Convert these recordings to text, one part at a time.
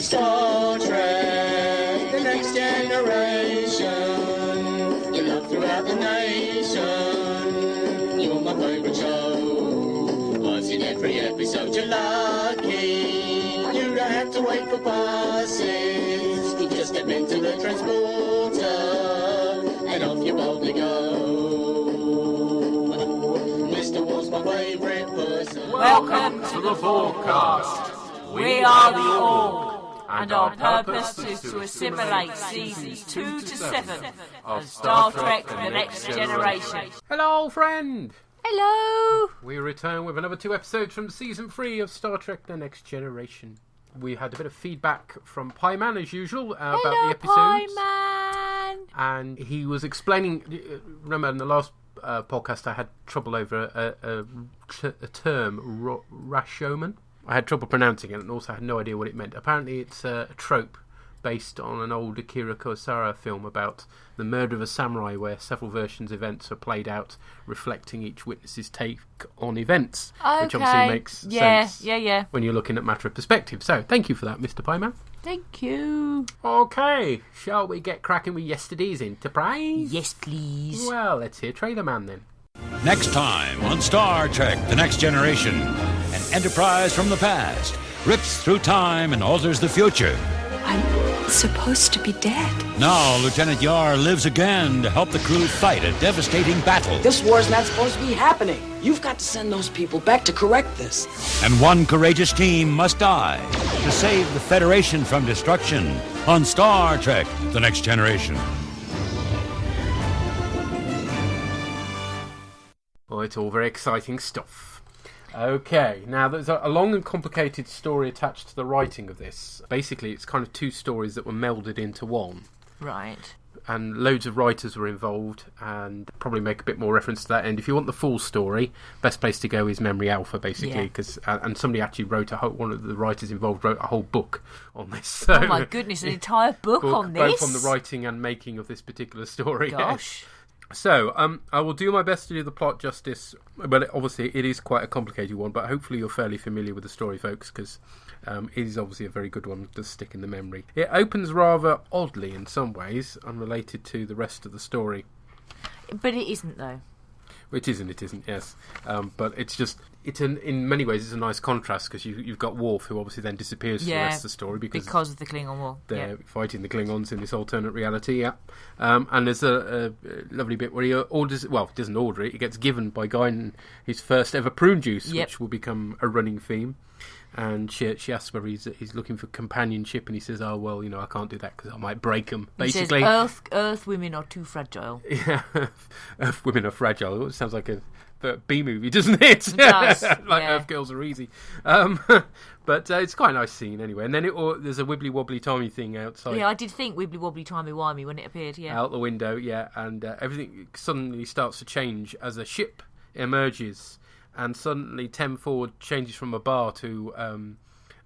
Star Trek, the next generation. Your love throughout the nation. You're my favourite show. Was in every episode you're lucky. You don't have to wait for buses. You just step into the transporter and off you boldly go. Mr. Wall's my favourite person. Welcome to the bOrgCast. We are the Org, and our purpose is to assimilate seasons 2 to 7 of Star Trek The Next Generation. Hello, friend! Hello! We return with another 2 episodes from Season 3 of Star Trek The Next Generation. We had a bit of feedback from Pieman, as usual, about the episodes. Pieman! And he was explaining, remember in the last podcast I had trouble over a term, Rashomon? I had trouble pronouncing it and also had no idea what it meant. Apparently it's a trope based on an old Akira Kurosawa film about the murder of a samurai, where several versions of events are played out reflecting each witness's take on events. Okay. Which obviously makes sense Yeah. when you're looking at matter of perspective. So thank you for that, Mr. Pieman. Thank you. Okay, shall we get cracking with yesterday's Enterprise? Yes, please. Well, let's hear Trailer Man then. Next time on Star Trek The Next Generation, an enterprise from the past rips through time and alters the future. I'm supposed to be dead. Now Lieutenant Yar lives again to help the crew fight a devastating battle. This war's not supposed to be happening. You've got to send those people back to correct this. And one courageous team must die to save the Federation from destruction on Star Trek The Next Generation. Well, it's all very exciting stuff. Okay, now there's a long and complicated story attached to the writing of this. Basically, it's kind of 2 stories that were melded into one. Right. And loads of writers were involved, and probably make a bit more reference to that end. If you want the full story, best place to go is Memory Alpha, basically, because and somebody actually wrote one of the writers involved wrote a whole book on this. So, Oh my goodness, an entire book on this? Both on the writing and making of this particular story. Gosh. So, I will do my best to do the plot justice, but obviously it is quite a complicated one, but hopefully you're fairly familiar with the story, folks, because it is obviously a very good one to stick in the memory. It opens rather oddly in some ways, unrelated to the rest of the story. But it isn't, though. It isn't, yes. But in many ways, it's a nice contrast, because you've got Worf, who obviously then disappears for the rest of the story. Because of the Klingon War. They're fighting the Klingons in this alternate reality, and there's a lovely bit where he orders, well, he doesn't order it, he gets given by Guinan his first ever prune juice, which will become a running theme. And she asks whether he's looking for companionship, and he says, "Oh well, I can't do that because I might break them." Basically, he says, Earth women are too fragile. Yeah, Earth women are fragile. It sounds like a B movie, doesn't it? It does. Earth girls are easy. But it's quite a nice scene anyway. And then there's a wibbly wobbly timey thing outside. Yeah, I did think wibbly wobbly timey wimey when it appeared. Yeah, out the window. Yeah, and everything suddenly starts to change as a ship emerges. And suddenly 10 Forward changes from a bar to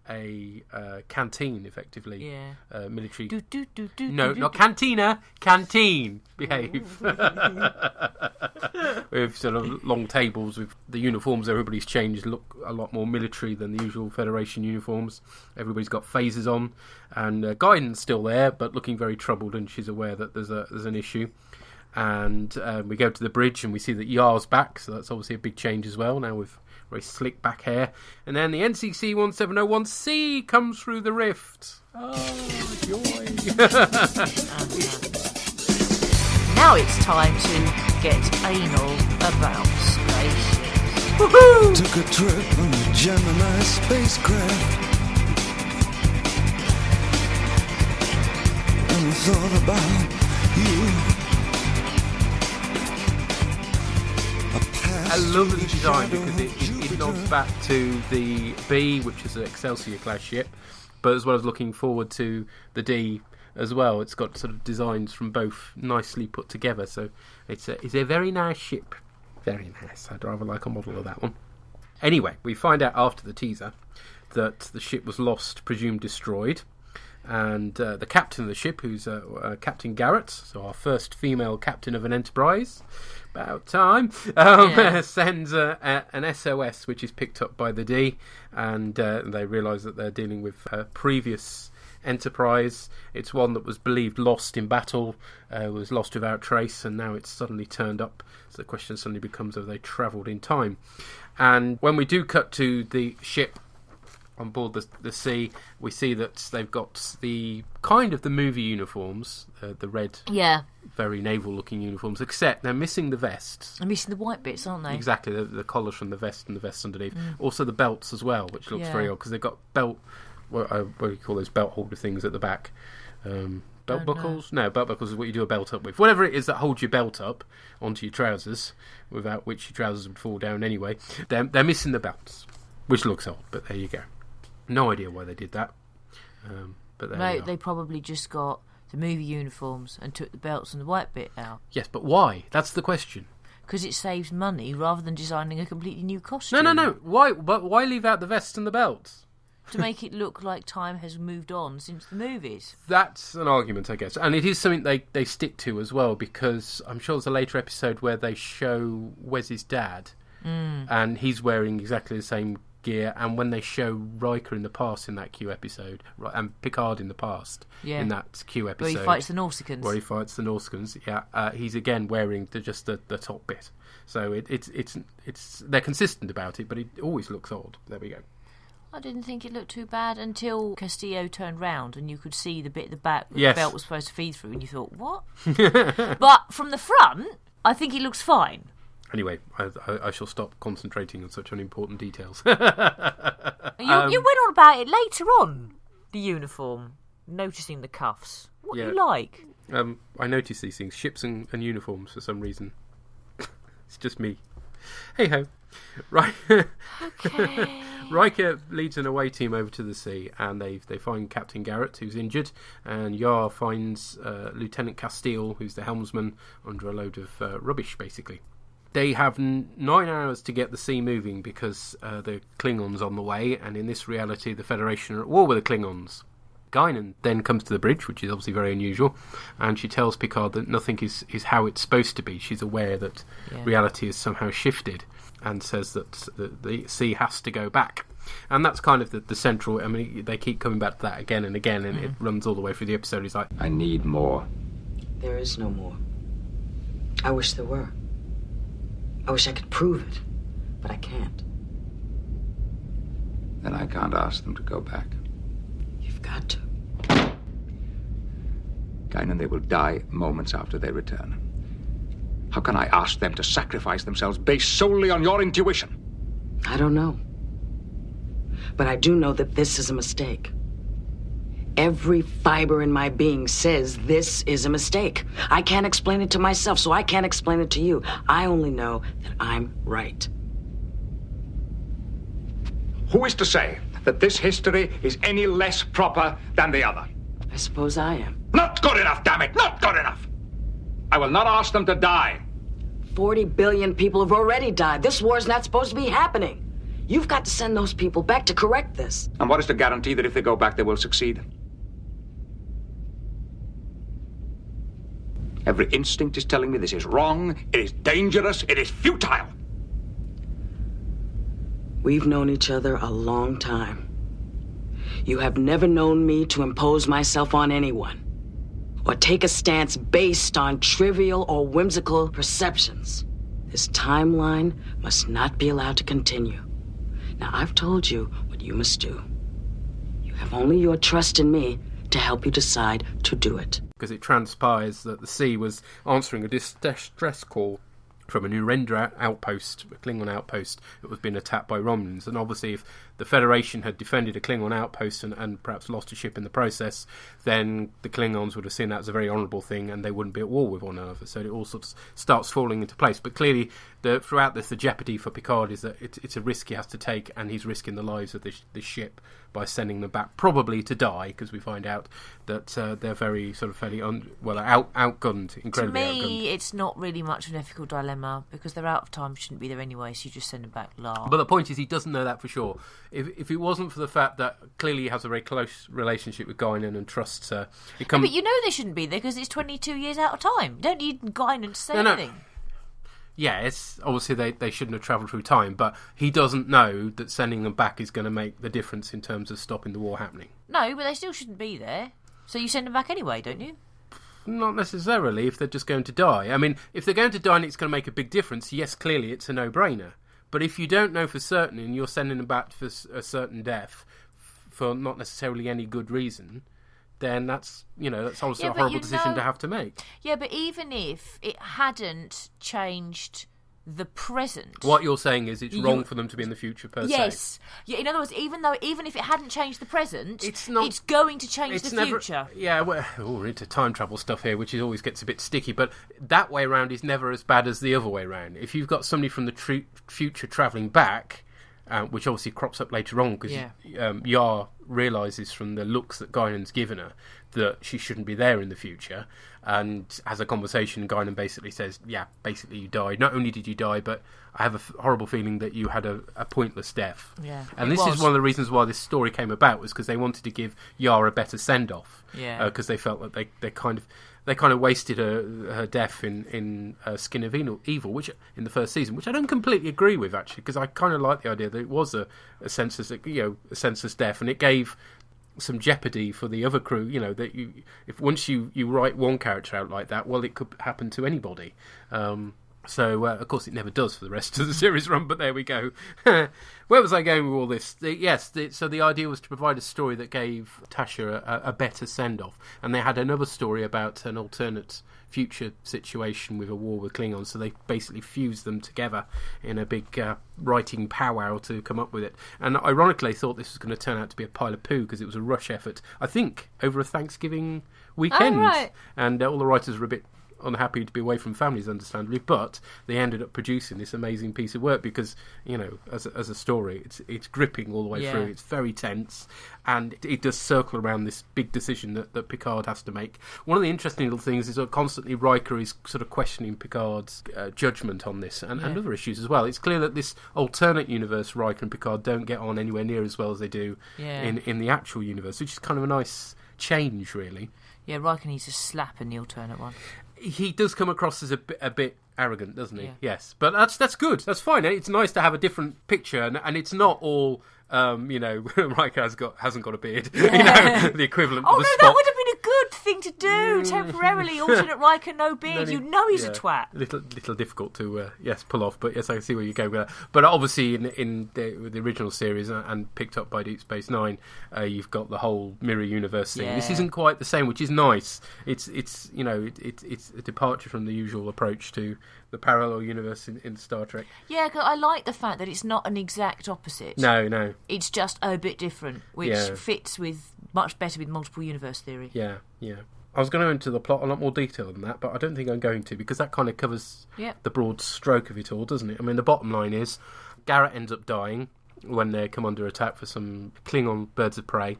a canteen, effectively. Yeah. Military. No, not cantina. Canteen. Behave. With sort of long tables with the uniforms. Everybody's changed, look a lot more military than the usual Federation uniforms. Everybody's got phasers on, and Guinan's still there, but looking very troubled, and she's aware that there's an issue. And we go to the bridge and we see that Yar's back, so that's obviously a big change as well, now with very slick back hair. And then the NCC 1701C comes through the rift. Oh, joy. Now it's time to get anal about spaceships. Woohoo! Took a trip on a Gemini spacecraft and thought about you. I love the design because it nods back to the B, which is an Excelsior class ship, but as well as looking forward to the D as well. It's got sort of designs from both nicely put together, so it's a very nice ship. Very nice. I'd rather like a model of that one. Anyway, we find out after the teaser that the ship was lost, presumed destroyed, and the captain of the ship, who's Captain Garrett, so our first female captain of an Enterprise, about time, sends an SOS, which is picked up by the D, and they realise that they're dealing with previous Enterprise. It's one that was believed lost in battle, was lost without trace, and now it's suddenly turned up. So the question suddenly becomes have they travelled in time? And when we do cut to the ship on board the sea, we see that they've got the kind of the movie uniforms, the red, very naval-looking uniforms, except they're missing the vests. They're missing the white bits, aren't they? Exactly, the collars from the vest and the vests underneath. Also the belts as well, which looks very odd, because they've got what do you call those belt holder things at the back? Belt buckles? No, belt buckles is what you do a belt up with. Whatever it is that holds your belt up onto your trousers, without which your trousers would fall down anyway. They're missing the belts, which looks odd, but there you go. No idea why they did that. But they probably just got the movie uniforms and took the belts and the white bit out. Yes, but why? That's the question. Because it saves money rather than designing a completely new costume. No. Why? But why leave out the vests and the belts? To make it look like time has moved on since the movies. That's an argument, I guess. And it is something they stick to as well, because I'm sure there's a later episode where they show Wes's dad, and he's wearing exactly the same gear, and when they show Riker in the past in that Q episode, and Picard in the past in that Q episode, where he fights the Nausicaans. He's again wearing just the top bit. So it's they're consistent about it, but it always looks odd. There we go. I didn't think it looked too bad until Castillo turned round and you could see the bit at the back where the belt was supposed to feed through, and you thought, what? But from the front, I think it looks fine. Anyway, I shall stop concentrating on such unimportant details. You went on about it later on, the uniform, noticing the cuffs. What do you like? I notice these things, ships and uniforms for some reason. It's just me. Hey-ho. Right. Okay. Riker leads an away team over to the sea, and they find Captain Garrett, who's injured, and Yar finds Lieutenant Castile, who's the helmsman, under a load of rubbish, basically. They have 9 hours to get the sea moving because the Klingons on the way, and in this reality, the Federation are at war with the Klingons. Guinan then comes to the bridge, which is obviously very unusual, and she tells Picard that nothing is how it's supposed to be. She's aware that reality has somehow shifted, and says that the sea has to go back. And that's kind of the central... I mean, they keep coming back to that again and again, and it runs all the way through the episode. He's like, I need more. There is no more. I wish there were. I wish I could prove it, but I can't. Then I can't ask them to go back. You've got to. Guinan, they will die moments after they return. How can I ask them to sacrifice themselves based solely on your intuition? I don't know. But I do know that this is a mistake. Every fiber in my being says this is a mistake. I can't explain it to myself, so I can't explain it to you. I only know that I'm right. Who is to say that this history is any less proper than the other? I suppose I am. Not good enough, damn it! Not good enough! I will not ask them to die. 40 billion people have already died. This war's not supposed to be happening. You've got to send those people back to correct this. And what is the guarantee that if they go back, they will succeed? Every instinct is telling me this is wrong, it is dangerous, it is futile. We've known each other a long time. You have never known me to impose myself on anyone, or take a stance based on trivial or whimsical perceptions. This timeline must not be allowed to continue. Now, I've told you what you must do. You have only your trust in me to help you decide to do it. Because it transpires that the sea was answering a distress call from a new Rendra outpost, a Klingon outpost that was being attacked by Romulans. And obviously if the Federation had defended a Klingon outpost and perhaps lost a ship in the process, then the Klingons would have seen that as a very honourable thing and they wouldn't be at war with one another. So it all sort of starts falling into place. But clearly throughout this, the jeopardy for Picard is that it's a risk he has to take, and he's risking the lives of this ship by sending them back, probably to die, because we find out that they're very sort of fairly outgunned, incredibly outgunned. To me, it's not really much of an ethical dilemma, because they're out of time, shouldn't be there anyway, so you just send them back last. But the point is, he doesn't know that for sure. If it wasn't for the fact that clearly he has a very close relationship with Guinan and trusts her... but you know they shouldn't be there, because it's 22 years out of time. You don't need Guinan to say anything. yes, obviously they shouldn't have travelled through time, but he doesn't know that sending them back is going to make the difference in terms of stopping the war happening. No, but they still shouldn't be there. So you send them back anyway, don't you? Not necessarily, if they're just going to die. I mean, if they're going to die and it's going to make a big difference, yes, clearly it's a no-brainer. But if you don't know for certain and you're sending them back for a certain death for not necessarily any good reason, then that's also a horrible decision to have to make. Yeah, but even if it hadn't changed the present... What you're saying is it's wrong for them to be in the future, per se. Yes. Yeah, in other words, even if it hadn't changed the present, it's going to change the future. Yeah, we're into time travel stuff here, which always gets a bit sticky, but that way around is never as bad as the other way around. If you've got somebody from the future travelling back, which obviously crops up later on, because Yar realises from the looks that Guinan's given her that she shouldn't be there in the future, and has a conversation. Guinan basically says, basically you died. Not only did you die, but I have a horrible feeling that you had a pointless death. Yeah, and this is one of the reasons why this story came about, was because they wanted to give Yar a better send-off. Because they felt that they kind of wasted her death in Skin of Evil, which in the first season, which I don't completely agree with, actually, because I kind of like the idea that it was a senseless death, and it gave some jeopardy for the other crew. That if once you write one character out like that, well, it could happen to anybody. So, of course, it never does for the rest of the series run, but there we go. Where was I going with all this? So the idea was to provide a story that gave Tasha a better send-off. And they had another story about an alternate future situation with a war with Klingons, so they basically fused them together in a big writing powwow to come up with it. And ironically, I thought this was going to turn out to be a pile of poo, because it was a rush effort, I think, over a Thanksgiving weekend. Oh, right. And all the writers were a bit unhappy to be away from families, understandably, but they ended up producing this amazing piece of work because, as a story, it's gripping all the way through. It's very tense, and it does circle around this big decision that Picard has to make. One of the interesting little things is that constantly Riker is sort of questioning Picard's judgment on this and other issues as well. It's clear that this alternate universe, Riker and Picard don't get on anywhere near as well as they do in the actual universe, which is kind of a nice change, really. Yeah, Riker needs a slap in the alternate one. He does come across as a bit arrogant, doesn't he? Yeah. Yes, but that's good. That's fine. It's nice to have a different picture, and it's not all Riker hasn't got a beard. The equivalent of the Spock. That would have been a good thing to do temporarily. Alternate Riker, no beard. He's a twat. Little difficult to pull off, but yes, I can see where you go with that. But obviously, in the original series and picked up by Deep Space Nine, you've got the whole mirror universe thing. Yeah. This isn't quite the same, which is nice. It's a departure from the usual approach to the parallel universe in Star Trek. Yeah, because I like the fact that it's not an exact opposite. No. It's just a bit different, which fits much better with multiple universe theory. Yeah. I was going to go into the plot a lot more detail than that, but I don't think I'm going to, because that kind of covers the broad stroke of it all, doesn't it? I mean, the bottom line is Garrett ends up dying when they come under attack for some Klingon birds of prey.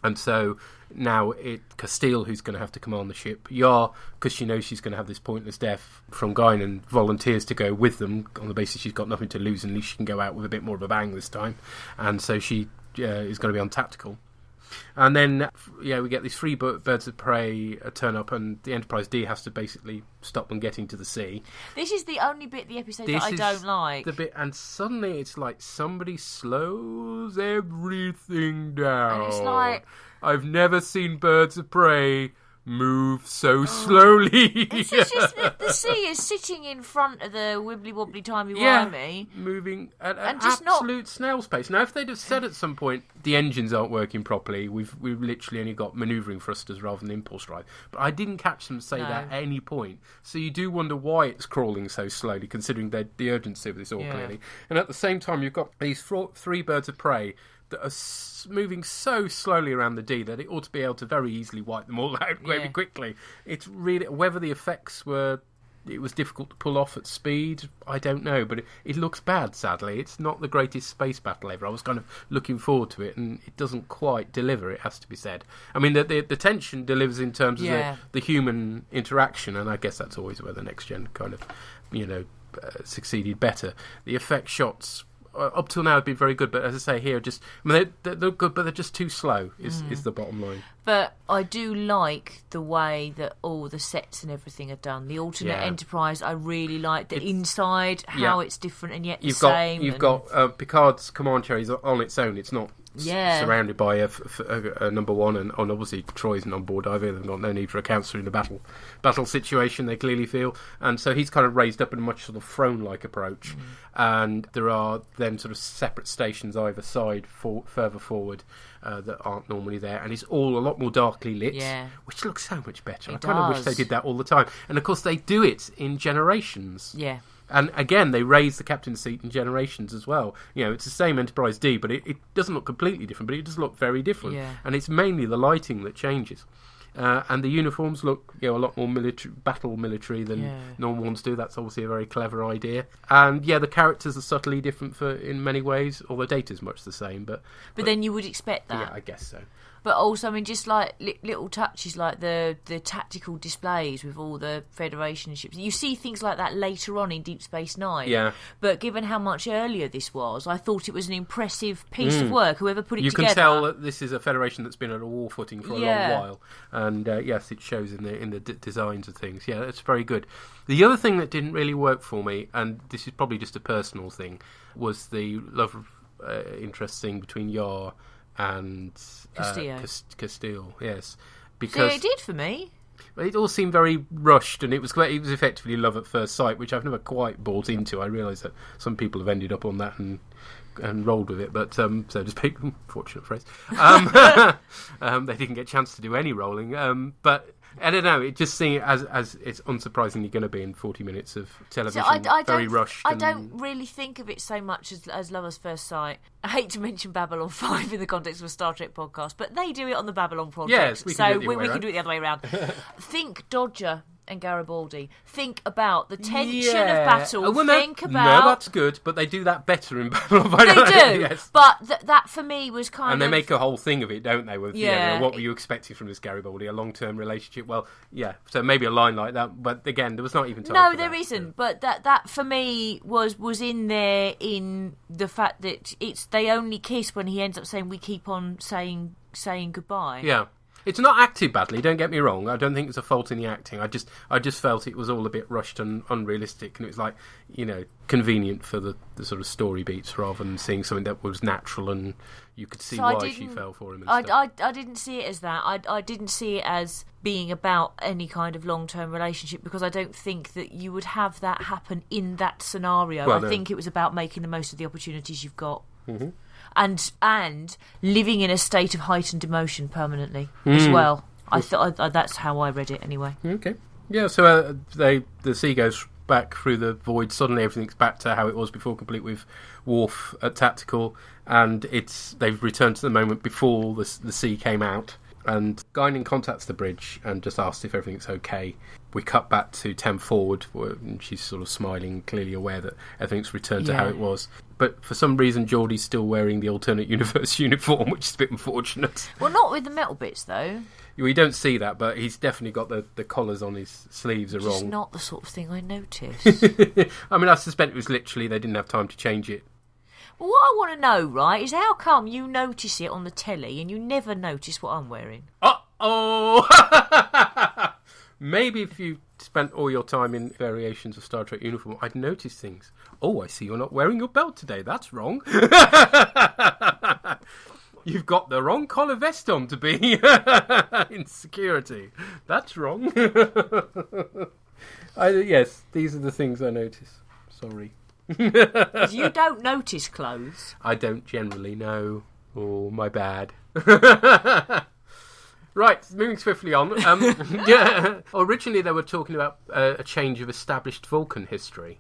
And so now Castile, who's going to have to command the ship, Yar, because she knows she's going to have this pointless death from Guinan, volunteers to go with them on the basis she's got nothing to lose, and at least she can go out with a bit more of a bang this time. And so she is going to be on tactical. And then, we get these three birds of prey turn up, and the Enterprise D has to basically stop them getting to the sea. This is the only bit of the episode that I don't like. And suddenly it's like somebody slows everything down. And it's like, I've never seen birds of prey move so slowly. It's just that the sea is sitting in front of the wibbly-wobbly timey-wimey. Moving at an absolute snail's pace. Now, if they'd have said at some point, the engines aren't working properly, we've literally only got manoeuvring thrusters rather than impulse drive. But I didn't catch them say that at any point. So you do wonder why it's crawling so slowly, considering the urgency of this all, clearly. And at the same time, you've got these three birds of prey that are moving so slowly around the D that it ought to be able to very easily wipe them all out very quickly. It's really, whether the effects it was difficult to pull off at speed, I don't know, but it looks bad, sadly. It's not the greatest space battle ever. I was kind of looking forward to it, and it doesn't quite deliver, it has to be said. I mean, the tension delivers in terms of the human interaction, and I guess that's always where the Next Gen kind of, succeeded better. The effect shots up till now have been very good, but as I say here, they look good, but they're just too slow. Is the bottom line. But I do like the way that all the sets and everything are done. The alternate Enterprise, I really like the inside, how it's different and yet the same. You've got Picard's command chair is on its own. It's not surrounded by a number one, and obviously Troy isn't on board either. They've got no need for a counselor in a battle situation, they clearly feel. And so he's kind of raised up in a much sort of throne-like approach. And there are then sort of separate stations either side, further forward, that aren't normally there. And it's all a lot more darkly lit, which looks so much better. I kind of wish they did that all the time. And of course they do it in Generations. Yeah. And again, they raise the captain's seat in Generations as well. You know, it's the same Enterprise D, but it doesn't look completely different, but it does look very different. Yeah. And it's mainly the lighting that changes. And the uniforms look, a lot more battle military than normal ones do. That's obviously a very clever idea. And the characters are subtly different in many ways, although Data's much the same. But then you would expect that. Yeah, I guess so. But also, I mean, just like little touches like the tactical displays with all the Federation ships. You see things like that later on in Deep Space Nine. Yeah. But given how much earlier this was, I thought it was an impressive piece of work. Whoever put it together. You can tell that this is a Federation that's been at a war footing for a long while. And yes, it shows in the designs of things. Yeah, it's very good. The other thing that didn't really work for me, and this is probably just a personal thing, was the love interest thing between Yar and Castile, yes, because it did for me. It all seemed very rushed, and it was effectively love at first sight, which I've never quite bought into. I realise that some people have ended up on that and rolled with it, but so to speak, fortunate phrase. They didn't get a chance to do any rolling, but I don't know. It just seemed as it's unsurprisingly going to be in 40 minutes of television, very rushed. I don't really think of it so much as love at first sight. I hate to mention Babylon 5 in the context of a Star Trek podcast, but they do it on the Babylon project, yes, we can do it the other way around. Think Dodger and Garibaldi. Think about the tension of battle. No, that's good, but they do that better in Babylon 5. They do, yes. But that for me was kind of... And they make a whole thing of it, don't they? With what were you expecting from this Garibaldi? A long-term relationship? Well, yeah, so maybe a line like that, but again, there was not even time for there isn't, but that for me was in there in the fact that they only kiss when he ends up saying, we keep on saying goodbye. Yeah. It's not acted badly, don't get me wrong. I don't think it's a fault in the acting. I just felt it was all a bit rushed and unrealistic, and it was like, convenient for the sort of story beats rather than seeing something that was natural and you could see why she fell for him. I didn't see it as that. I didn't see it as being about any kind of long-term relationship, because I don't think that you would have that happen in that scenario. I think it was about making the most of the opportunities you've got. Mm-hmm. And living in a state of heightened emotion permanently as well. I thought that's how I read it anyway. Okay, yeah. So the sea goes back through the void. Suddenly, everything's back to how it was before, complete with Worf at tactical, and they've returned to the moment before the sea came out. And Guinan contacts the bridge and just asks if everything's okay. We cut back to 10 forward, and she's sort of smiling, clearly aware that everything's returned to how it was. But for some reason, Geordie's still wearing the alternate universe uniform, which is a bit unfortunate. Well, not with the metal bits, though. We don't see that, but he's definitely got the collars on his sleeves are wrong. It's not the sort of thing I noticed. I mean, I suspect it was literally they didn't have time to change it. Well, what I want to know, right, is how come you notice it on the telly and you never notice what I'm wearing? Uh-oh! Maybe if you spent all your time in variations of Star Trek uniform, I'd notice things. Oh, I see you're not wearing your belt today. That's wrong. You've got the wrong collar vest on to be in security. That's wrong. Yes, these are the things I notice. Sorry. You don't notice clothes. I don't generally know. Oh, my bad. Right, moving swiftly on. Originally, they were talking about a change of established Vulcan history.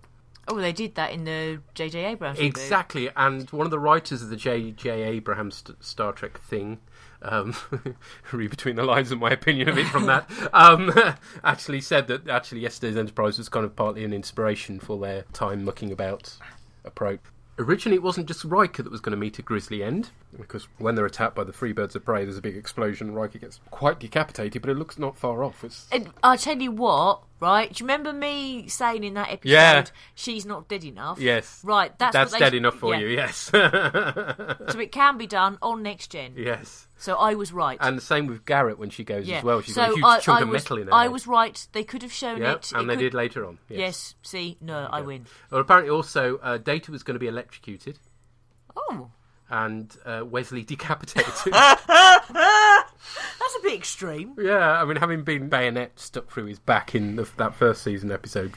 Oh, they did that in the J.J. Abrams reboot. Exactly, and one of the writers of the J.J. Abrams Star Trek thing, read between the lines of my opinion of it from that, actually said that yesterday's Enterprise was kind of partly an inspiration for their time mucking about approach. Originally, it wasn't just Riker that was going to meet a grisly end, because when they're attacked by the three birds of prey, there's a big explosion, and Riker gets quite decapitated, but it looks not far off. And I'll tell you what, Right? Do you remember me saying in that episode, Yeah. she's not dead enough? Yes. Right, That's dead enough for you, yes. So it can be done on Next Gen. Yes. So I was right. And the same with Garrett when she goes Yeah. as well. She's So got a huge chunk of was, metal in her I head. was right. They could have shown Yeah, it. and they did later on. Yes. See, no, I win. Well, apparently also Data was going to be electrocuted Oh. and Wesley decapitated. That's a bit extreme. Yeah, I mean, having been bayonet stuck through his back in that first season episode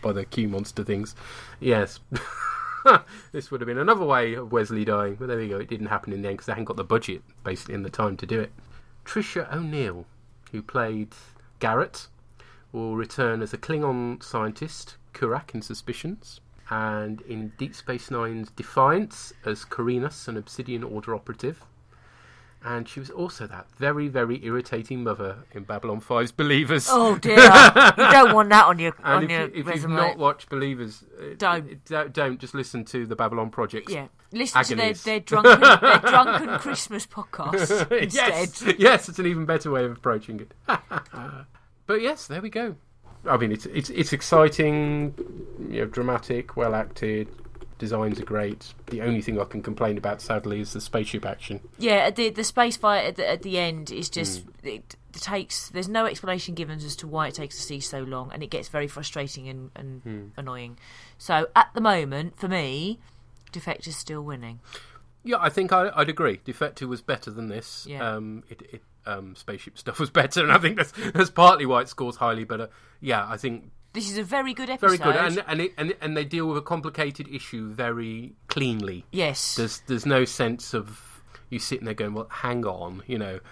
by the Q monster things, yes. This would have been another way of Wesley dying, but there we go. It didn't happen in the end because they hadn't got the budget, basically, and the time to do it. Trisha O'Neill, who played Garrett, will return as a Klingon scientist, Kurak in Suspicions, and in Deep Space Nine's Defiance as Corinus, an Obsidian Order operative. And she was also that very, very irritating mother in Babylon 5's Believers. Oh dear, you don't want that on your And resume. if you've not watched Believers, Don't. just listen to the Babylon Project. Yeah, listen to Agonies. their drunken Christmas podcast instead. Yes, it's an even better way of approaching it. But yes, there we go. I mean, it's exciting, dramatic, well acted. Designs are great. The only thing I can complain about, sadly, is the spaceship action. Yeah, the space fight at the end is just it takes. There's no explanation given as to why it takes the siege so long, and it gets very frustrating and annoying. So at the moment, for me, Defector's still winning. Yeah, I think I'd agree. Defector was better than this. Yeah. Spaceship stuff was better, and I think that's partly why it scores highly. But yeah, I think. This is a very good episode. Very good, and they deal with a complicated issue very cleanly. Yes. There's no sense of you sitting there going, well, hang on,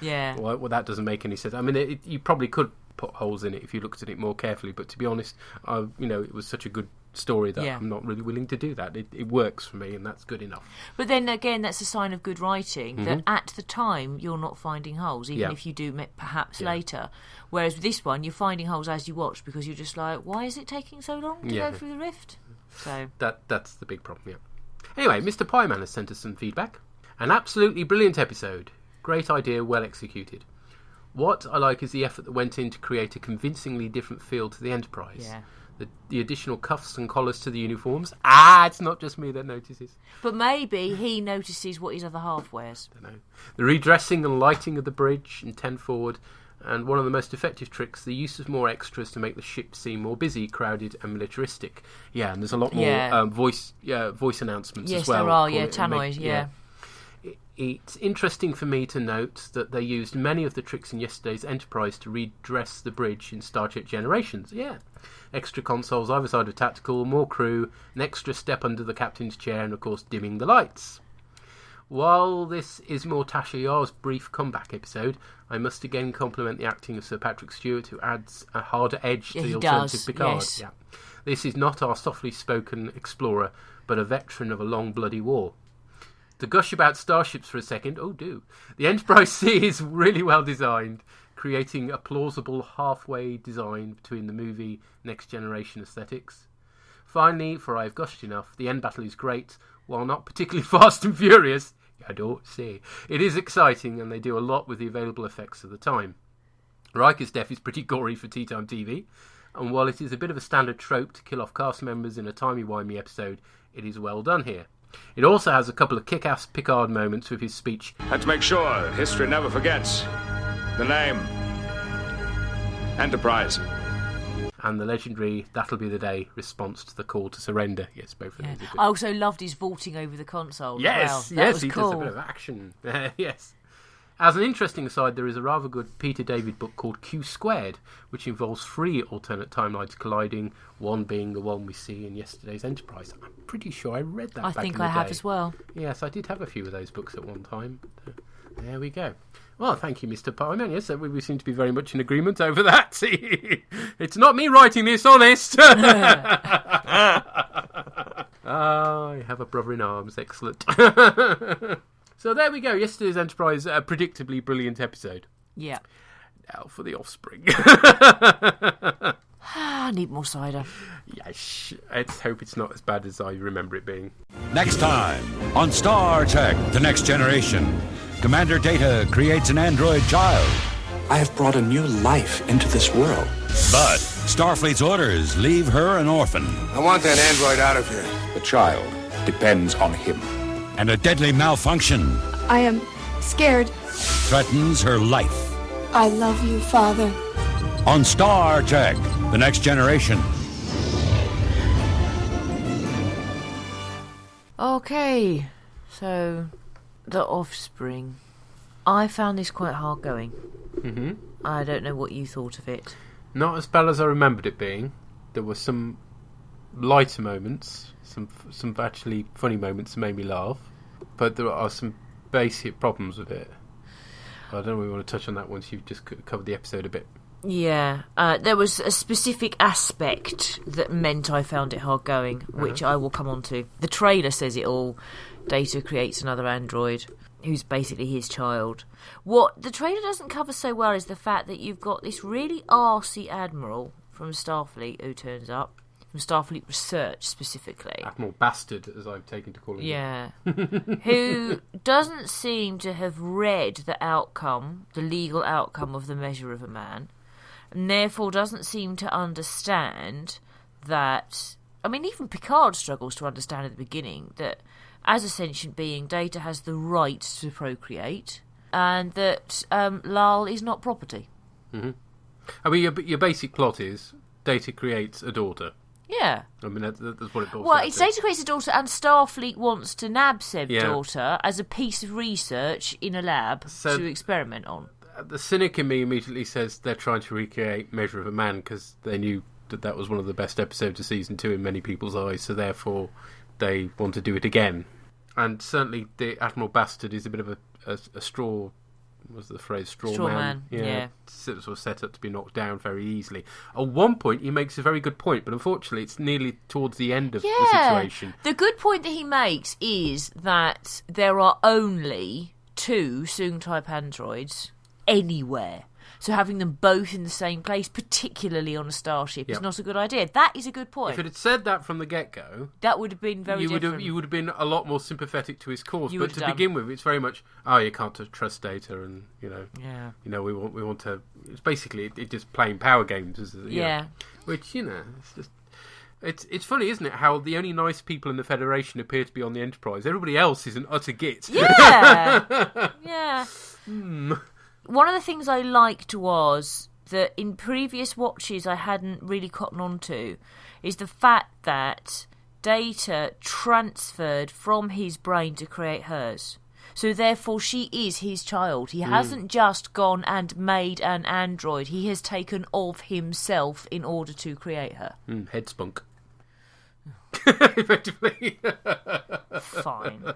Yeah. Well, that doesn't make any sense. I mean, you probably could put holes in it if you looked at it more carefully, but to be honest, it was such a good story that I'm not really willing to do that. It works for me, and that's good enough. But then again, that's a sign of good writing, that at the time you're not finding holes, even if you do perhaps later. Whereas with this one, you're finding holes as you watch because you're just like, why is it taking so long to go through the rift? So that's the big problem. Yeah. Anyway, Mr. Pieman has sent us some feedback. An absolutely brilliant episode. Great idea, well executed. What I like is the effort that went in to create a convincingly different feel to the Enterprise. Yeah. The additional cuffs and collars to the uniforms. It's not just me that notices. But maybe he notices what his other half wears. I don't know. The redressing and lighting of the bridge in 10 forward, and one of the most effective tricks, the use of more extras to make the ship seem more busy, crowded, and militaristic. Yeah, and there's a lot more voice announcements as well. Yes, there are. Yeah, tannoys. It's interesting for me to note that they used many of the tricks in yesterday's Enterprise to redress the bridge in Star Trek Generations. Yeah. Extra consoles either side of tactical, more crew, an extra step under the captain's chair, and of course dimming the lights. While this is more Tasha Yar's brief comeback episode, I must again compliment the acting of Sir Patrick Stewart, who adds a harder edge to the alternative Picard. Yes. Yeah. This is not our softly spoken explorer, but a veteran of a long bloody war. To gush about starships for a second, do. The Enterprise C is really well designed, creating a plausible halfway design between the movie Next Generation aesthetics. Finally, for I've gushed enough, the end battle is great, while not particularly fast and furious. I don't say. It is exciting, and they do a lot with the available effects of the time. Riker's death is pretty gory for tea time TV, and while it is a bit of a standard trope to kill off cast members in a timey-wimey episode, it is well done here. It also has a couple of kick-ass Picard moments with his speech. Let's make sure history never forgets the name. Enterprise. And the legendary "That'll Be the Day" response to the call to surrender. Yes, both of those are good. I also loved his vaulting over the console. Yes, as well. That was he cool. does a bit of action. Yes. As an interesting aside, there is a rather good Peter David book called Q Squared, which involves 3 alternate timelines colliding, one being the one we see in yesterday's Enterprise. I'm pretty sure I read that I back think in the I have day. as well. Yes, I did have a few of those books at one time. There we go. Well, thank you, Mr. Pieman. Yes, we seem to be very much in agreement over that. It's not me writing this, honest. I have a brother in arms. Excellent. So there we go. Yesterday's Enterprise, a predictably brilliant episode. Yeah. Now for the Offspring. I need more cider. Yes, let's hope it's not as bad as I remember it being. Next time on Star Trek The Next Generation, Commander Data creates an android child I have brought a new life into this world. But Starfleet's orders leave her an orphan. I want that android out of here. The child depends on him. And a deadly malfunction I am scared. threatens her life. I love you, Father. On Star Trek, The Next Generation. Okay, so The Offspring. I found this quite hard going. Mm-hmm. I don't know what you thought of it. Not as bad as I remembered it being. There were some lighter moments, some actually funny moments that made me laugh, but there are some basic problems with it. I don't know if we want to touch on that once you've just covered the episode a bit. Yeah, there was a specific aspect that meant I found it hard going, which I will come on to. The trailer says it all. Data creates another android who's basically his child. What the trailer doesn't cover so well is the fact that you've got this really arsey admiral from Starfleet who turns up, from Starfleet Research specifically. Admiral Bastard, as I've taken to call him. Yeah. Who doesn't seem to have read the outcome, the legal outcome of the measure of a man, and therefore doesn't seem to understand that... I mean, even Picard struggles to understand at the beginning that as a sentient being, Data has the right to procreate, and that Lal is not property. Mm-hmm. I mean, your basic plot is Data creates a daughter. Yeah. I mean, that's what it boils Well, down it's to. Data creates a daughter, and Starfleet wants to nab said Yeah. daughter as a piece of research in a lab to experiment on. The cynic in me immediately says they're trying to recreate Measure of a Man because they knew that was one of the best episodes of season 2 in many people's eyes, so therefore they want to do it again. And certainly the Admiral Bastard is a bit of a straw... What's the phrase? Straw man. Yeah. Sort of set up to be knocked down very easily. At one point, he makes a very good point, but unfortunately, it's nearly towards the end of the situation. The good point that he makes is that there are only 2 Soong-type androids anywhere. So having them both in the same place, particularly on a starship, is not a good idea. That is a good point. If it had said that from the get-go... That would have been very different. You would have been a lot more sympathetic to his cause. You But to begin with, it's very much, you can't trust Data, and, we want to... It's basically, it's just playing power games. Which, it's just... It's funny, isn't it, how the only nice people in the Federation appear to be on the Enterprise. Everybody else is an utter git. Yeah! Yeah. One of the things I liked was that in previous watches I hadn't really cottoned on to is the fact that Data transferred from his brain to create hers. So therefore she is his child. He hasn't just gone and made an android. He has taken of himself in order to create her. Head spunk. Effectively. Fine.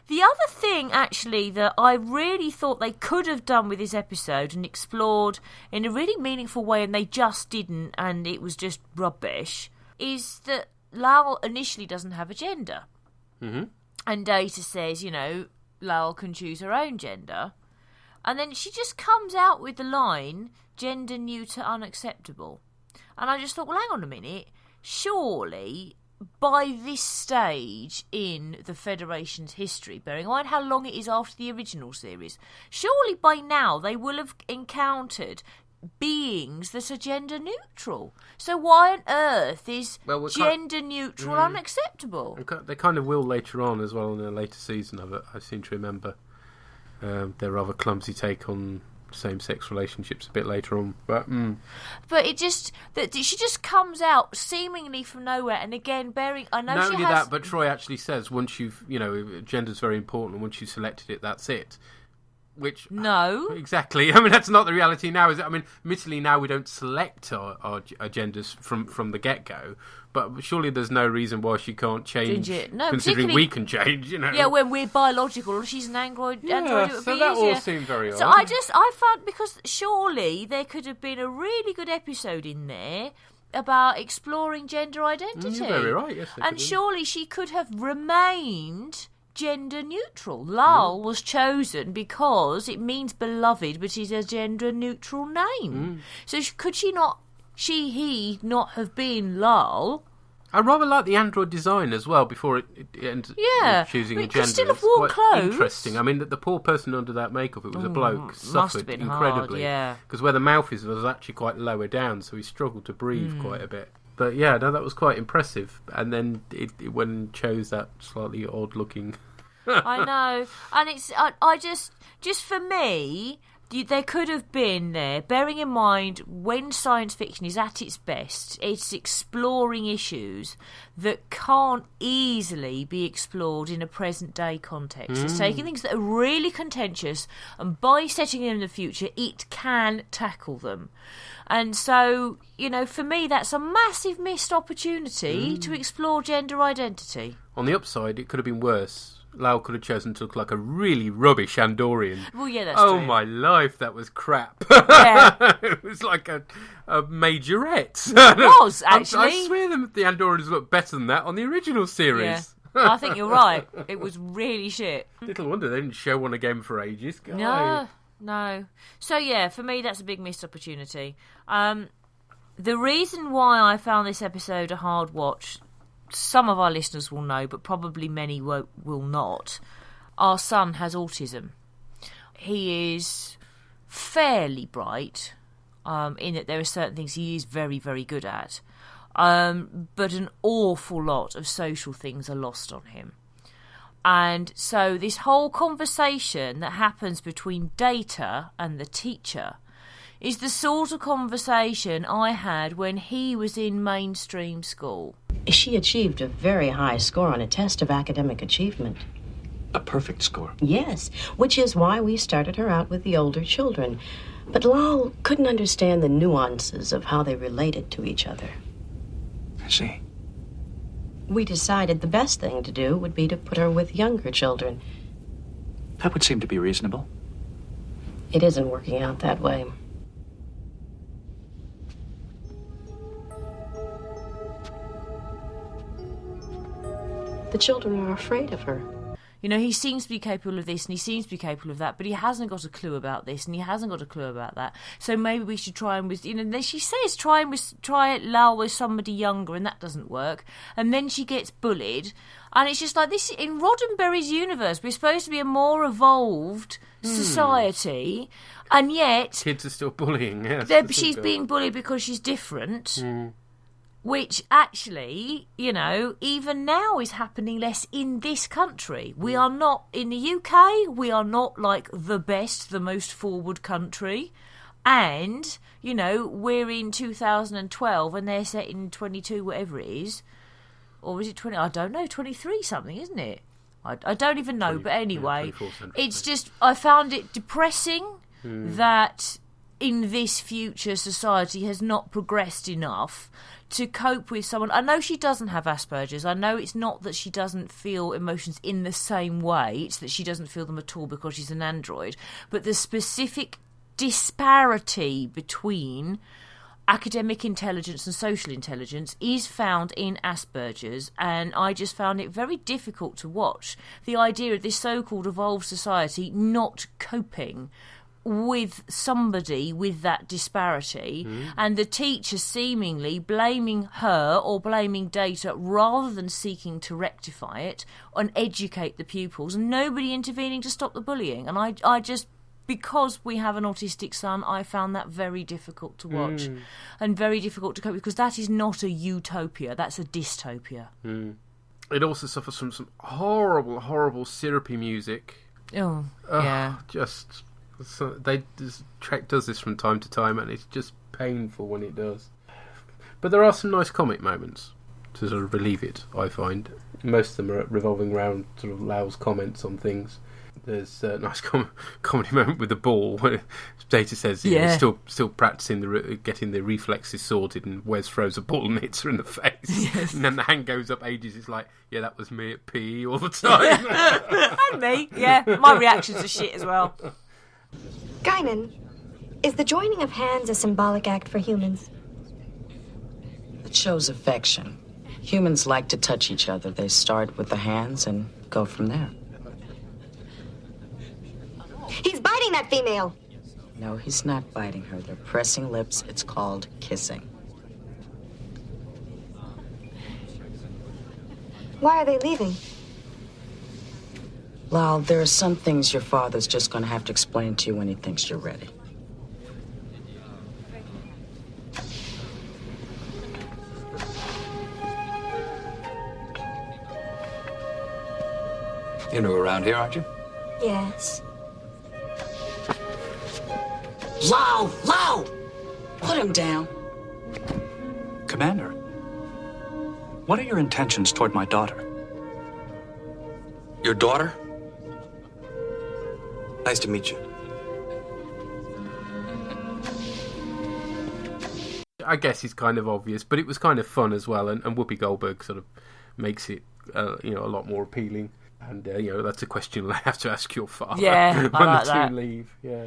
The other thing, actually, that I really thought they could have done with this episode and explored in a really meaningful way, and they just didn't, and it was just rubbish, is that Lal initially doesn't have a gender. Mm-hmm. And Data says, Lal can choose her own gender. And then she just comes out with the line, gender neuter unacceptable. And I just thought, well, hang on a minute. Surely, by this stage in the Federation's history, bearing in mind how long it is after the original series, surely by now they will have encountered beings that are gender neutral. So why on earth is gender neutral unacceptable? They kind of will later on as well in a later season of it. I seem to remember their rather clumsy take on same-sex relationships a bit later on, but it just that she just comes out seemingly from nowhere, and again, I know not she only has... that, but Troy actually says once you've gender's very important, and once you've selected it, that's it. Which no, exactly. I mean, that's not the reality now, is it? I mean, admittedly, now we don't select our genders from the get-go, but surely there's no reason why she can't change. No, considering we can change, Yeah, when we're biological, she's an android. Yeah, android, it would so be that easier. all seemed very odd. So I found, because surely there could have been a really good episode in there about exploring gender identity. You're very right. Yes, and surely she could have remained gender neutral. Lal was chosen because it means beloved, but is a gender neutral name. So could he not have been Lal? I rather like the android design as well before it ends up choosing a gender. Still have it's worn quite clothes. Interesting. I mean, the poor person under that makeup, it was a bloke, suffered incredibly. Hard, because where the mouth is was actually quite lower down, so he struggled to breathe quite a bit. But yeah, no, that was quite impressive. And then it when chose that slightly odd looking. I know, and it's I just for me. There could have been there, bearing in mind when science fiction is at its best, it's exploring issues that can't easily be explored in a present-day context. It's taking things that are really contentious, and by setting them in the future, it can tackle them. And so, for me, that's a massive missed opportunity to explore gender identity. On the upside, it could have been worse. Lau could have chosen to look like a really rubbish Andorian. Well, yeah, that's true. Oh, my life, that was crap. Yeah. It was like a majorette. It was, actually. I swear the Andorians look better than that on the original series. Yeah. I think you're right. It was really shit. Little wonder they didn't show one again for ages. No. So, yeah, for me, that's a big missed opportunity. The reason why I found this episode a hard watch... Some of our listeners will know, but probably many will not. Our son has autism. He is fairly bright, in that there are certain things he is very, very good at. But an awful lot of social things are lost on him. And so this whole conversation that happens between Data and the teacher is the sort of conversation I had when he was in mainstream school. She achieved a very high score on a test of academic achievement. A perfect score? Yes, which is why we started her out with the older children. But Lal couldn't understand the nuances of how they related to each other. I see. We decided the best thing to do would be to put her with younger children. That would seem to be reasonable. It isn't working out that way. The children are afraid of her. He seems to be capable of this and he seems to be capable of that, but he hasn't got a clue about this and he hasn't got a clue about that. So maybe we should try him with, and then she says try Lal with somebody younger, and that doesn't work. And then she gets bullied, and it's just like this. In Roddenberry's universe, we're supposed to be a more evolved society, and yet kids are still bullying. Yes, she's being bullied because she's different. Which actually, even now is happening less in this country. We are not, in the UK, we are not like the best, the most forward country. And, we're in 2012 and they're set in 22, whatever it is. Or is it 20? I don't know, 23 something, isn't it? I don't even know, 20, but anyway. It's just, I found it depressing that in this future society has not progressed enough to cope with someone. I know she doesn't have Asperger's. I know it's not that she doesn't feel emotions in the same way. It's that she doesn't feel them at all because she's an android. But the specific disparity between academic intelligence and social intelligence is found in Asperger's, and I just found it very difficult to watch. The idea of this so-called evolved society not coping with somebody with that disparity, and the teacher seemingly blaming her or blaming Data rather than seeking to rectify it and educate the pupils, and nobody intervening to stop the bullying. And I just, because we have an autistic son, I found that very difficult to watch and very difficult to cope with, because that is not a utopia, that's a dystopia. It also suffers from some horrible syrupy music. Yeah. So this Trek does this from time to time, and it's just painful when it does. But there are some nice comic moments to sort of relieve it, I find. Most of them are revolving around sort of Lau's comments on things. There's a nice comedy moment with the ball where Data says he's still practicing getting the reflexes sorted, and Wes throws a ball and hits her in the face. Yes. And then the hand goes up ages. It's like, yeah, that was me at PE all the time. And me, yeah. My reactions are shit as well. Gaiman, is the joining of hands a symbolic act for humans? It shows affection. Humans like to touch each other. They start with the hands and go from there. He's biting that female. No, he's not biting her. They're pressing lips. It's called kissing. Why are they leaving? Lal, there are some things your father's just going to have to explain to you when he thinks you're ready. You're new around here, aren't you? Yes. Lal! Lal! Put him down. Commander, what are your intentions toward my daughter? Your daughter? Nice to meet you. I guess it's kind of obvious, but it was kind of fun as well, and Whoopi Goldberg sort of makes it, a lot more appealing. And that's a question I have to ask your father. Yeah, when I like the that. two leave. Yeah.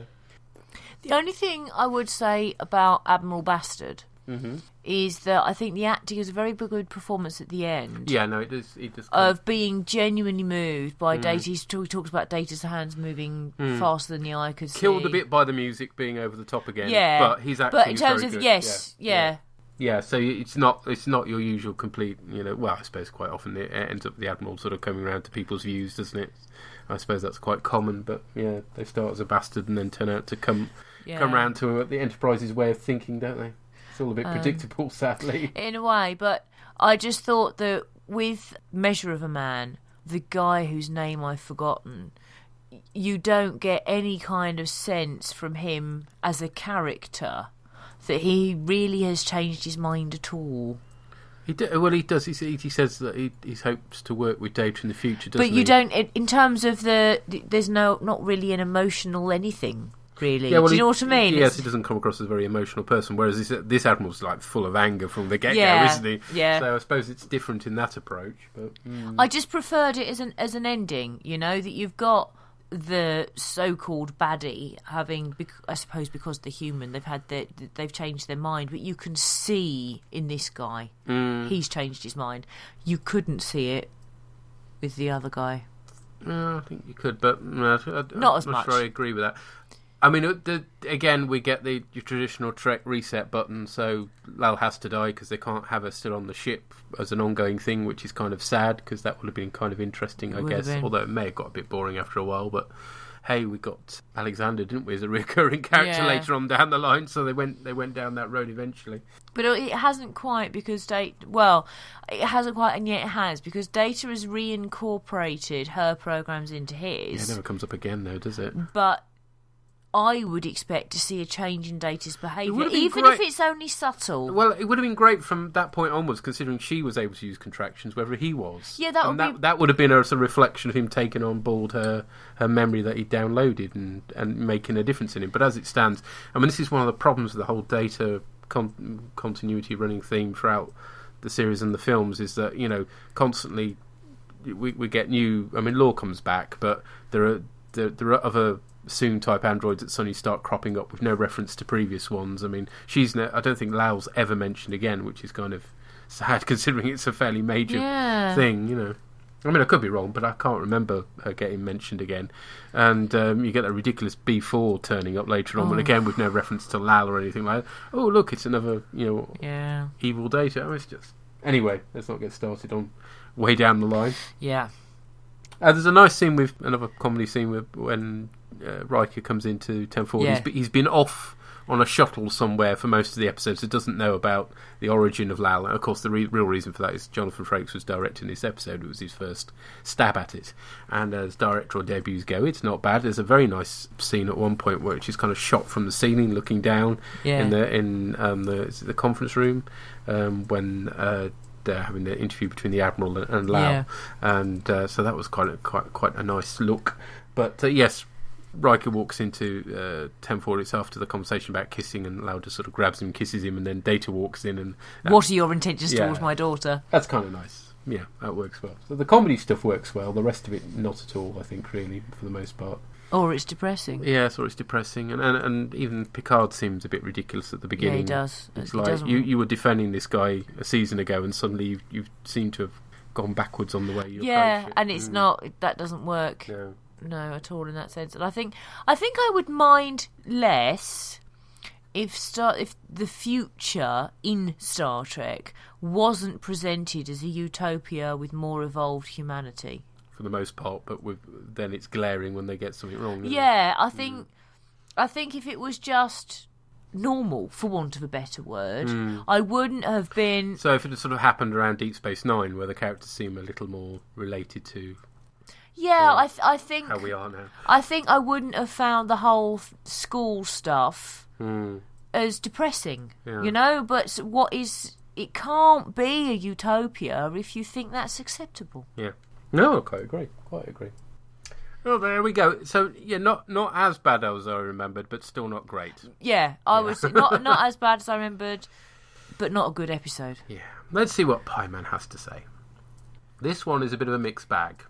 The only thing I would say about Admiral Bastard is that I think the acting is a very good performance at the end. Yeah, no, it does. Of being genuinely moved by Data. He talks about Data's hands moving faster than the eye could see. Killed a bit by the music being over the top again. Yeah, but his acting but in is terms very of good. yes, yeah. Yeah, so it's not your usual complete, well, I suppose quite often it ends up the Admiral sort of coming around to people's views, doesn't it? I suppose that's quite common, but yeah, they start as a bastard and then turn out to come round to the Enterprise's way of thinking, don't they? It's all a bit predictable, sadly. In a way, but I just thought that with Measure of a Man, the guy whose name I've forgotten, you don't get any kind of sense from him as a character that he really has changed his mind at all. He does. He says that he hopes to work with Data in the future, doesn't he? But you don't, in terms of there's not really an emotional anything, really. Yeah, well, do you know what I mean? Yes, he doesn't come across as a very emotional person, whereas this Admiral's like full of anger from the get-go, isn't he? Yeah. So I suppose it's different in that approach. But I just preferred it as an ending, that you've got the so-called baddie having, I suppose because they're human, they've changed their mind, but you can see in this guy he's changed his mind. You couldn't see it with the other guy. I think you could, but not as much. I'm sure I agree with that. I mean, again, we get your traditional Trek reset button, so Lal has to die because they can't have her still on the ship as an ongoing thing, which is kind of sad because that would have been kind of interesting, I guess. Although it may have got a bit boring after a while, but hey, we got Alexander, didn't we, as a recurring character later on down the line, so they went down that road eventually. But it hasn't quite because it hasn't quite, and yet it has, because Data has reincorporated her programs into his. Yeah, it never comes up again, though, does it? But I would expect to see a change in Data's behaviour, even if it's only subtle. Well, it would have been great from that point onwards, considering she was able to use contractions, whether he was. Yeah, that would have been a sort of reflection of him taking on board her memory that he downloaded and making a difference in him. But as it stands, I mean, this is one of the problems with the whole Data continuity running theme throughout the series and the films, is that, constantly we get new. I mean, Law comes back, but there are other soon type androids that suddenly start cropping up with no reference to previous ones. I mean, I don't think Lal's ever mentioned again, which is kind of sad considering it's a fairly major thing, I mean, I could be wrong, but I can't remember her getting mentioned again. And you get that ridiculous B4 turning up later on, but again with no reference to Lal or anything like that. Oh, look, it's another, evil Data. Oh, it's just... Anyway, let's not get started on way down the line. Yeah. There's a nice scene with another comedy scene when Riker comes into 1040. Yeah. He's been off on a shuttle somewhere for most of the episode, so doesn't know about the origin of Lal. And of course, the real reason for that is Jonathan Frakes was directing this episode. It was his first stab at it. And as directorial debuts go, it's not bad. There's a very nice scene at one point where she's kind of shot from the ceiling, looking down in the conference room when they're having the interview between the Admiral and Lal, and so that was quite a nice look. But yes, Riker walks into 1040. It's after the conversation about kissing, and Lal just sort of grabs him, kisses him, and then Data walks in. And what are your intentions towards my daughter? That's kind of nice. Yeah, that works well. So the comedy stuff works well. The rest of it, not at all. I think, really, for the most part. Or it's depressing. Yes, or it's depressing, and even Picard seems a bit ridiculous at the beginning. Yeah, he does. It's like you were defending this guy a season ago, and suddenly you seem to have gone backwards on the way you approach it. And it's not. That doesn't work. No, at all in that sense. And I think I would mind less if the future in Star Trek wasn't presented as a utopia with more evolved humanity. For the most part, but then it's glaring when they get something wrong. Yeah, I think if it was just normal, for want of a better word, I wouldn't have been... So if it had sort of happened around Deep Space Nine, where the characters seem a little more related to... Yeah, I think... How we are now. I think I wouldn't have found the whole school stuff as depressing, you know? But it can't be a utopia if you think that's acceptable. Yeah. No, I quite agree. Well, there we go. So, yeah, not as bad as I remembered, but still not great. Yeah, I was not as bad as I remembered, but not a good episode. Yeah. Let's see what Pie Man has to say. This one is a bit of a mixed bag.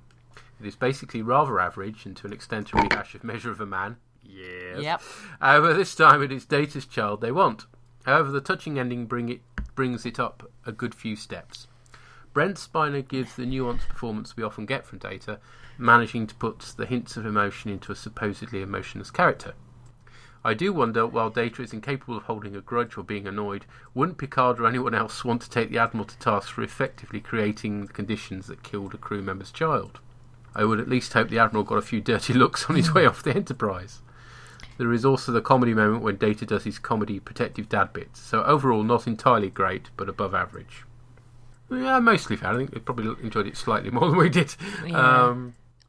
It is basically rather average, and to an extent a rehash of Measure of a Man. Yes. Yep. But this time it is Data's child they want. However, the touching ending brings it up a good few steps. Brent Spiner gives the nuanced performance we often get from Data, managing to put the hints of emotion into a supposedly emotionless character. I do wonder, while Data is incapable of holding a grudge or being annoyed, wouldn't Picard or anyone else want to take the Admiral to task for effectively creating the conditions that killed a crew member's child? I would at least hope the Admiral got a few dirty looks on his way off the Enterprise. There is also the comedy moment when Data does his comedy protective dad bits, so overall not entirely great, but above average. Yeah, mostly fair. I think they probably enjoyed it slightly more than we did. Yeah.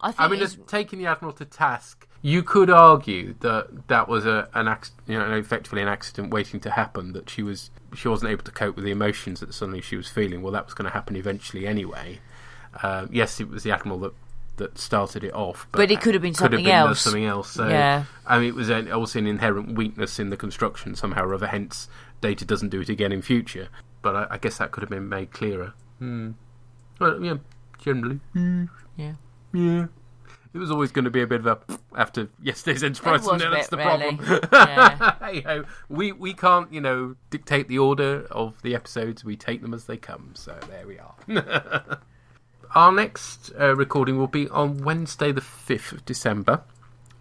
I mean, taking the Admiral to task, you could argue that was effectively an accident waiting to happen. That she wasn't able to cope with the emotions that suddenly she was feeling. Well, that was going to happen eventually anyway. Yes, it was the Admiral that started it off, but it could have been something else. So, yeah. I mean, it was also an inherent weakness in the construction somehow or other. Hence, Data doesn't do it again in future. But I guess that could have been made clearer. Well, yeah, generally. Yeah. It was always going to be a bit of a after yesterday's Enterprise, and that's the problem. Yeah. Hey-ho. We can't, dictate the order of the episodes. We take them as they come. So there we are. Our next recording will be on Wednesday the 5th of December.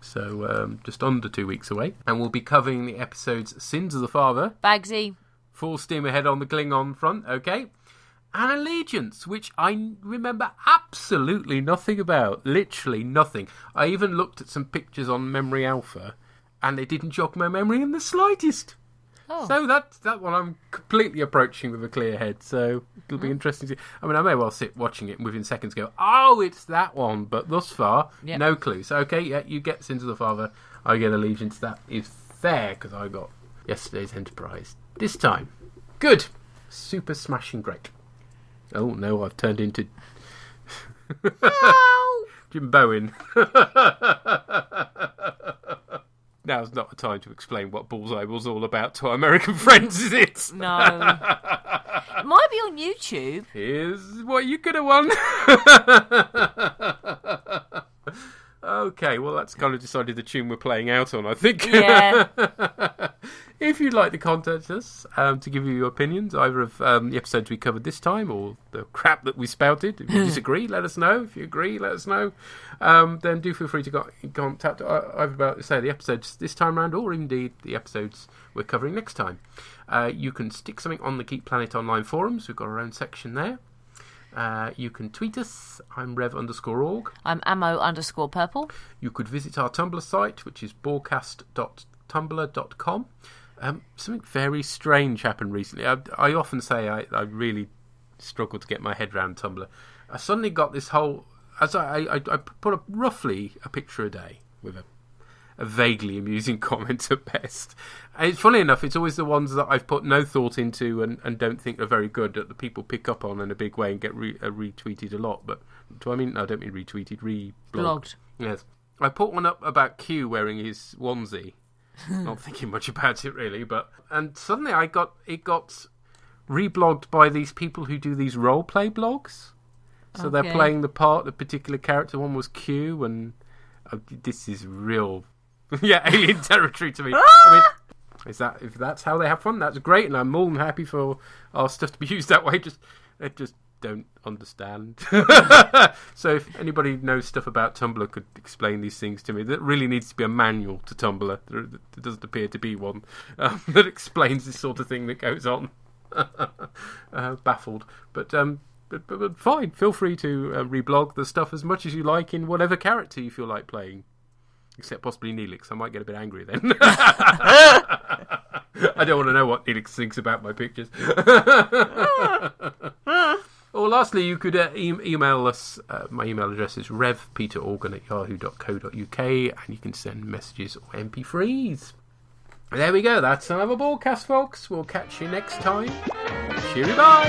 So just under 2 weeks away. And we'll be covering the episodes Sins of the Father. Bagsy. Full steam ahead on the Klingon front, okay? And Allegiance, which I remember absolutely nothing about. Literally nothing. I even looked at some pictures on Memory Alpha, and they didn't jog my memory in the slightest. Oh. So that one I'm completely approaching with a clear head, so it'll be interesting to see. I mean, I may well sit watching it and within seconds go, oh, it's that one, but thus far, no clue. So, okay, yeah, you get Sins of the Father, I get Allegiance. That is fair, because I got yesterday's Enterprise. This time. Good. Super smashing great. Oh, no, I've turned into... Jim Bowen. Now's not the time to explain what Borgseye was all about to our American friends, is it? No. It might be on YouTube. Here's what you could have won. Okay, well, that's kind of decided the tune we're playing out on, I think. Yeah. If you'd like to contact us to give you your opinions, either of the episodes we covered this time or the crap that we spouted, if you disagree, let us know. If you agree, let us know. Then do feel free to contact either about, say, the episodes this time round or indeed the episodes we're covering next time. You can stick something on the Geek Planet Online forums. We've got our own section there. You can tweet us. I'm Rev_org. I'm Ammo_purple. You could visit our Tumblr site, which is bOrgCast.tumblr.com. Something very strange happened recently. I often say I really struggle to get my head around Tumblr. I suddenly got this whole... I put up roughly a picture a day with a vaguely amusing comment at best. And it's funny enough, it's always the ones that I've put no thought into and don't think are very good that the people pick up on in a big way and get retweeted a lot. But do I mean? No, I don't mean retweeted, reblogged. Yes. I put one up about Q wearing his onesie. Not thinking much about it really, and suddenly it got reblogged by these people who do these role play blogs. So they're playing the part, the particular character. One was Q, and this is real, alien territory to me. I mean, if that's how they have fun, that's great, and I'm more than happy for our stuff to be used that way. Just don't understand. So if anybody knows stuff about Tumblr could explain these things to me. There really needs to be a manual to Tumblr. There doesn't appear to be one that explains this sort of thing that goes on. Baffled. But fine, feel free to reblog the stuff as much as you like in whatever character you feel like playing. Except possibly Neelix. I might get a bit angry then. I don't want to know what Neelix thinks about my pictures. Or lastly, you could email us. My email address is revpeterorgan@yahoo.co.uk, and you can send messages or MP3s. There we go. That's another BOrgCast, folks. We'll catch you next time. Cheery bye.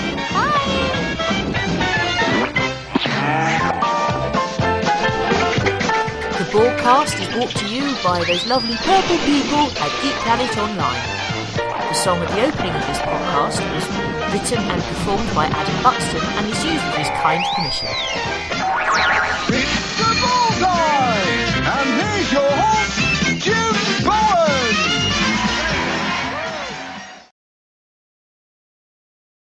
The BOrgCast is brought to you by those lovely purple people at Geek Planet Online. The song at the opening of this podcast was written and performed by Adam Buxton and is used with his kind permission.